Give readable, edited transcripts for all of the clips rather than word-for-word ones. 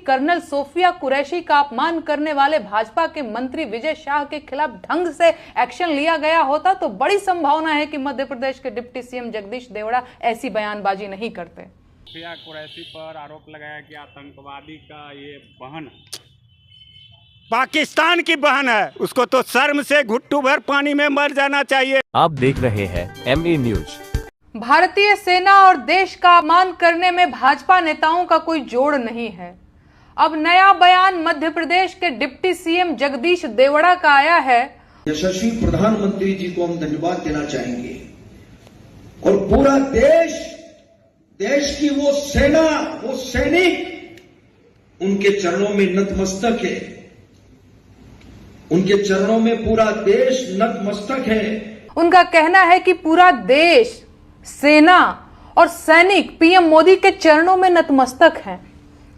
Colonel Sophia Qureshi का अपमान करने वाले भाजपा के मंत्री विजय शाह के खिलाफ ढंग से एक्शन लिया गया होता तो बड़ी संभावना है कि मध्य प्रदेश के डिप्टी सीएम जगदीश देवड़ा ऐसी बयानबाजी नहीं करते। सोफिया कुरैशी पर आरोप लगाया कि आतंकवादी का ये बहन पाकिस्तान की बहन है, उसको तो शर्म से घुट्टू भर पानी में मर जाना चाहिए। आप देख रहे हैं MA न्यूज। भारतीय सेना और देश का अपमान करने में भाजपा नेताओं का कोई जोड़ नहीं है। अब नया बयान मध्य प्रदेश के डिप्टी सीएम जगदीश देवड़ा का आया है। यशस्वी प्रधानमंत्री जी को हम धन्यवाद देना चाहेंगे और पूरा देश की वो सेना, वो सैनिक उनके चरणों में नतमस्तक है। उनके चरणों में पूरा देश नतमस्तक है। उनका कहना है कि पूरा देश, सेना और सैनिक पीएम मोदी के चरणों में नतमस्तक हैं।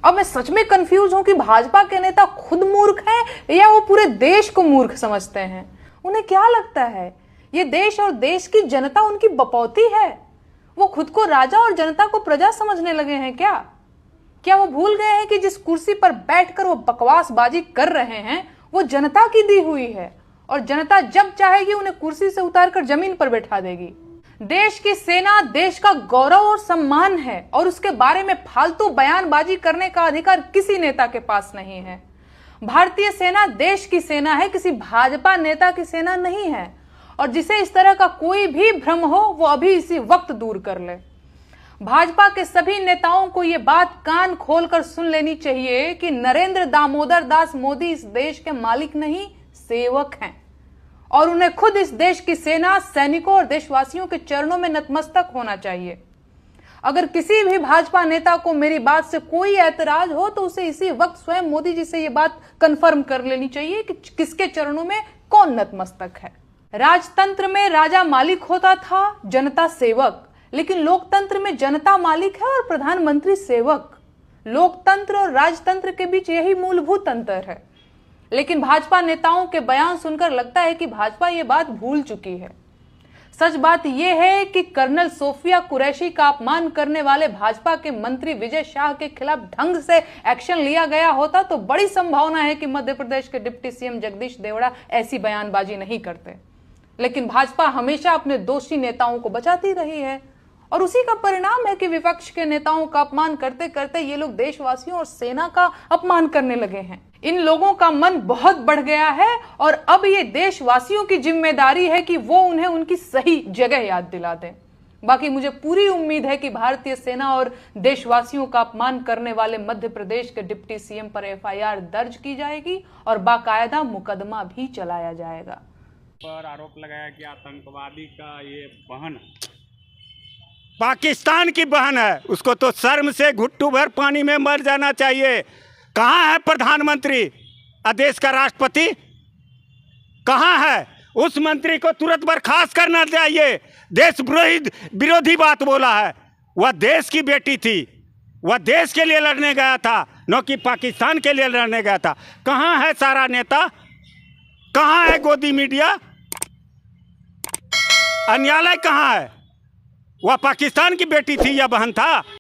अब मैं सच में कंफ्यूज हूं कि भाजपा के नेता खुद मूर्ख हैं या वो पूरे देश को मूर्ख समझते हैं। उन्हें क्या लगता है ये देश और देश की जनता उनकी बपौती है? वो खुद को राजा और जनता को प्रजा समझने लगे हैं क्या वो भूल गए हैं कि जिस कुर्सी पर बैठकर वो बकवासबाजी कर रहे हैं वो जनता की दी हुई है और जनता जब चाहेगी उन्हें कुर्सी से उतारकर जमीन पर बैठा देगी। देश की सेना देश का गौरव और सम्मान है और उसके बारे में फालतू बयानबाजी करने का अधिकार किसी नेता के पास नहीं है। भारतीय सेना देश की सेना है, किसी भाजपा नेता की सेना नहीं है। और जिसे इस तरह का कोई भी भ्रम हो वो अभी इसी वक्त दूर कर ले। भाजपा के सभी नेताओं को ये बात कान खोलकर सुन लेनी चाहिए कि नरेंद्र दामोदर दास मोदी इस देश के मालिक नहीं, सेवक हैं और उन्हें खुद इस देश की सेना, सैनिकों और देशवासियों के चरणों में नतमस्तक होना चाहिए। अगर किसी भी भाजपा नेता को मेरी बात से कोई ऐतराज हो तो उसे इसी वक्त स्वयं मोदी जी से यह बात कंफर्म कर लेनी चाहिए कि किसके चरणों में कौन नतमस्तक है। राजतंत्र में राजा मालिक होता था, जनता सेवक, लेकिन लोकतंत्र में जनता मालिक है और प्रधानमंत्री सेवक। लोकतंत्र और राजतंत्र के बीच यही मूलभूत अंतर है। लेकिन भाजपा नेताओं के बयान सुनकर लगता है कि भाजपा ये बात भूल चुकी है। सच बात यह है कि कर्नल सोफिया कुरैशी का अपमान करने वाले भाजपा के मंत्री विजय शाह के खिलाफ ढंग से एक्शन लिया गया होता तो बड़ी संभावना है कि मध्य प्रदेश के डिप्टी सीएम जगदीश देवड़ा ऐसी बयानबाजी नहीं करते। लेकिन भाजपा हमेशा अपने दोषी नेताओं को बचाती रही है और उसी का परिणाम है कि विपक्ष के नेताओं का अपमान करते करते ये लोग देशवासियों और सेना का अपमान करने लगे हैं। इन लोगों का मन बहुत बढ़ गया है और अब ये देशवासियों की जिम्मेदारी है कि वो उन्हें उनकी सही जगह याद दिला दें। बाकी मुझे पूरी उम्मीद है कि भारतीय सेना और देशवासियों का अपमान करने वाले मध्य प्रदेश के डिप्टी सीएम पर FIR दर्ज की जाएगी और बाकायदा मुकदमा भी चलाया जाएगा। पर आरोप लगाया कि आतंकवादी का ये बहन पाकिस्तान की बहन है, उसको तो शर्म से घुट्टू भर पानी में मर जाना चाहिए। कहाँ है प्रधानमंत्री? देश का राष्ट्रपति कहाँ है? उस मंत्री को तुरंत बर्खास्त करना चाहिए। देश विरोधी बात बोला है। वह देश की बेटी थी, वह देश के लिए लड़ने गया था, न कि पाकिस्तान के लिए लड़ने गया था। कहाँ है सारा नेता? कहाँ है गोदी मीडिया? न्यायालय कहाँ है? वह पाकिस्तान की बेटी थी या बहन था?